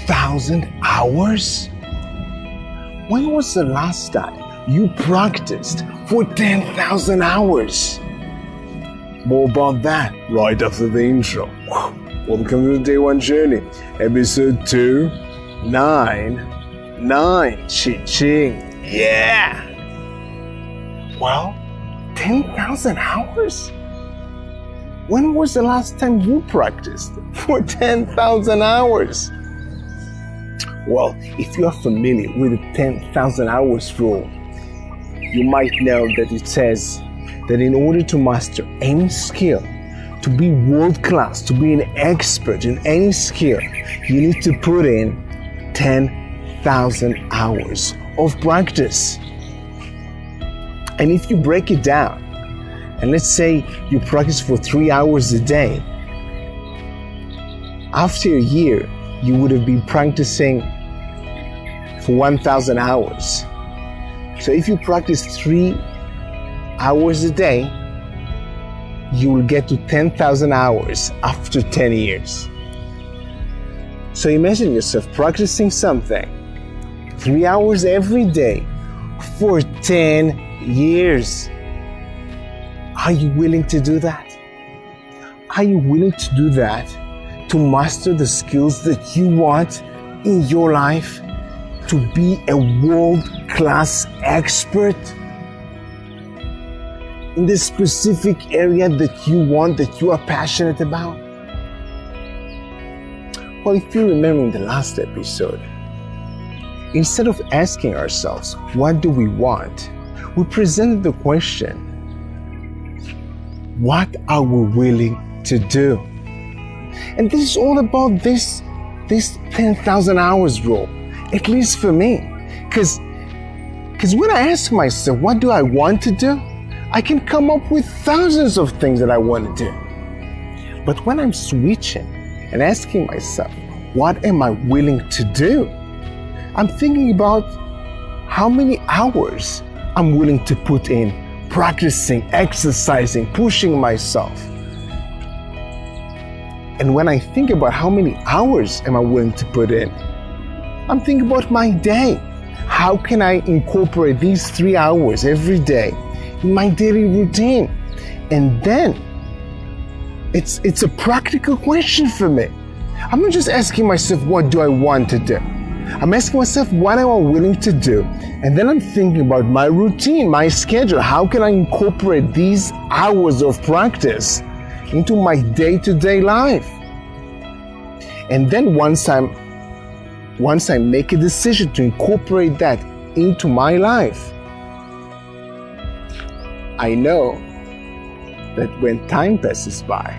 10,000 hours? When was the last time you practiced for 10,000 hours? More about that right after the intro. Welcome to the Day One Journey, episode 299. Ching. Yeah! Well, 10,000 hours? When was the last time you practiced for 10,000 hours? Well, if you are familiar with the 10,000 hours rule, you might know that it says that in order to master any skill, to be world-class, to be an expert in any skill, you need to put in 10,000 hours of practice. And if you break it down, and let's say you practice for 3 hours a day, after a year, you would have been practicing for 1,000 hours. So if you practice 3 hours a day, you will get to 10,000 hours after 10 years. So imagine yourself practicing something 3 hours every day for 10 years. Are you willing to do that? Are you willing to do that to master the skills that you want in your life? To be a world-class expert in the specific area that you want, that you are passionate about? Well, if you remember in the last episode, instead of asking ourselves, what do we want? We presented the question, what are we willing to do? And this is all about this 10,000 hours rule, at least for me. Because when I ask myself, what do I want to do? I can come up with thousands of things that I want to do. But when I'm switching and asking myself, what am I willing to do? I'm thinking about how many hours I'm willing to put in practicing, exercising, pushing myself. And when I think about how many hours am I willing to put in, I'm thinking about my day. How can I incorporate these 3 hours every day in my daily routine? And then it's a practical question for me. I'm not just asking myself, what do I want to do? I'm asking myself, what am I willing to do? And then I'm thinking about my routine, my schedule. How can I incorporate these hours of practice into my day-to-day life? And then once I make a decision to incorporate that into my life, I know that when time passes by,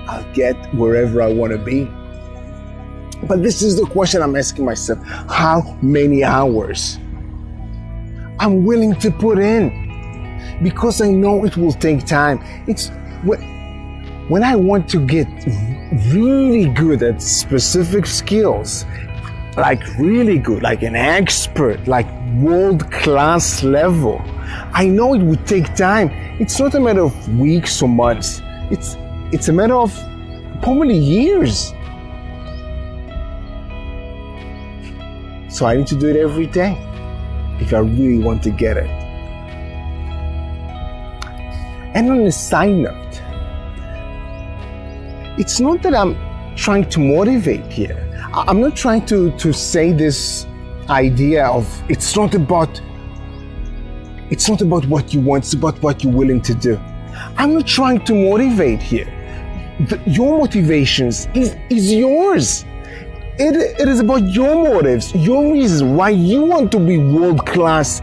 I'll get wherever I want to be. But this is the question I'm asking myself. How many hours I'm willing to put in? Because I know it will take time. It's when I want to get really good at specific skills, like really good, like an expert, like world-class level, I know it would take time. It's not a matter of weeks or months. It's a matter of probably years. So I need to do it every day if I really want to get it. And on a side note, it's not that I'm trying to motivate here. I'm not trying to say this idea of it's not about what you want, it's about what you're willing to do. I'm not trying to motivate here. Your motivations is yours. It is about your motives, your reasons why you want to be world-class,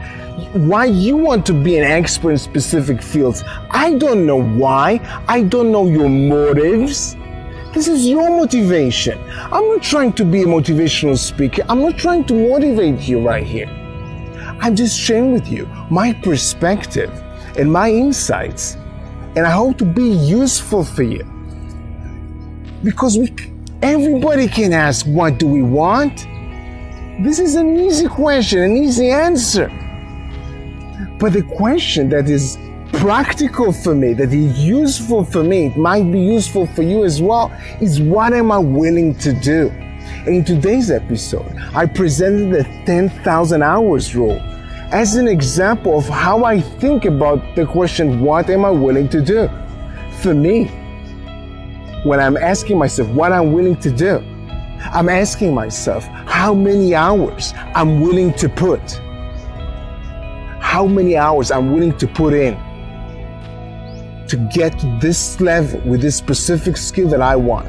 why you want to be an expert in specific fields. I don't know why. I don't know your motives. This is your motivation. I'm not trying to be a motivational speaker. I'm not trying to motivate you right here. I'm just sharing with you my perspective and my insights, and I hope to be useful for you. Because everybody can ask, what do we want? This is an easy question, an easy answer. But the question that is practical for me, that is useful for me, it might be useful for you as well, is what am I willing to do? In today's episode, I presented the 10,000 hours rule as an example of how I think about the question, what am I willing to do? For me, when I'm asking myself what I'm willing to do, I'm asking myself how many hours I'm willing to put. How many hours I'm willing to put in to get to this level with this specific skill that I want.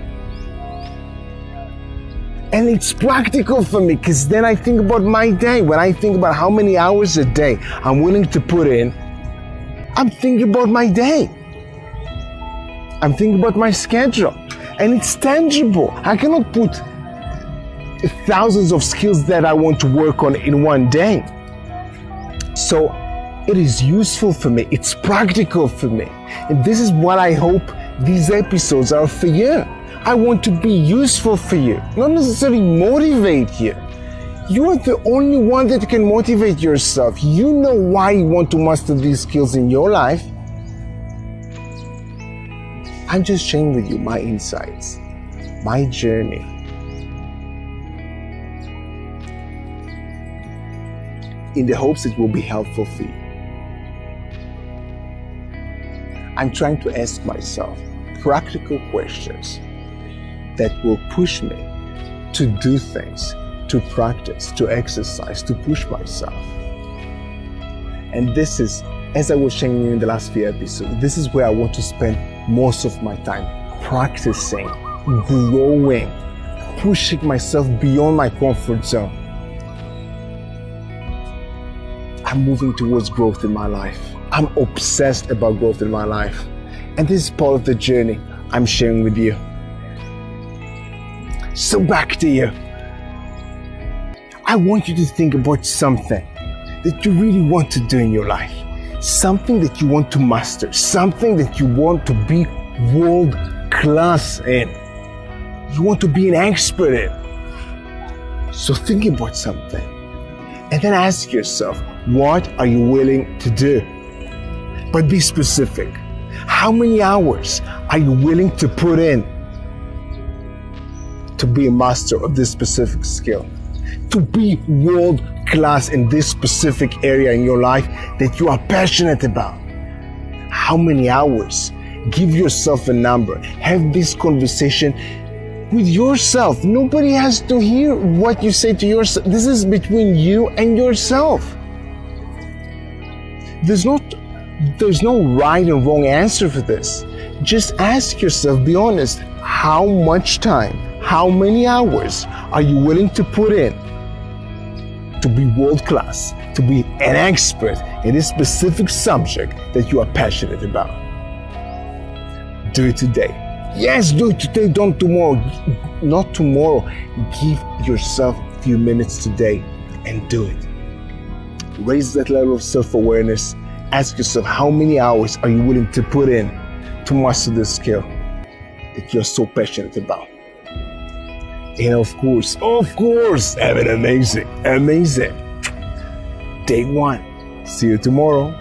And it's practical for me because then I think about my day. When I think about how many hours a day I'm willing to put in, I'm thinking about my day. I'm thinking about my schedule. And it's tangible. I cannot put thousands of skills that I want to work on in one day. So it is useful for me. It's practical for me. And this is what I hope these episodes are for you. I want to be useful for you, not necessarily motivate you. You are the only one that can motivate yourself. You know why you want to master these skills in your life. I'm just sharing with you my insights, my journey. In the hopes it will be helpful for you. I'm trying to ask myself practical questions that will push me to do things, to practice, to exercise, to push myself. And this is, as I was sharing you in the last few episodes, this is where I want to spend most of my time, practicing, growing, pushing myself beyond my comfort zone. I'm moving towards growth in my life. I'm obsessed about growth in my life. And this is part of the journey I'm sharing with you. So back to you. I want you to think about something that you really want to do in your life. Something that you want to master. Something that you want to be world class in. You want to be an expert in. So think about something. And then ask yourself, what are you willing to do? But be specific. How many hours are you willing to put in to be a master of this specific skill? To be world class in this specific area in your life that you are passionate about? How many hours? Give yourself a number. Have this conversation with yourself. Nobody has to hear what you say to yourself. This is between you and yourself. There's no right and wrong answer for this. Just ask yourself, be honest, how much time, how many hours are you willing to put in to be world class, to be an expert in this specific subject that you are passionate about? Do it today. Yes, do it today, don't tomorrow. Not tomorrow. Give yourself a few minutes today and do it. Raise that level of self-awareness. Ask yourself, how many hours are you willing to put in to master this skill that you're so passionate about? And of course, have an amazing day one. See you tomorrow.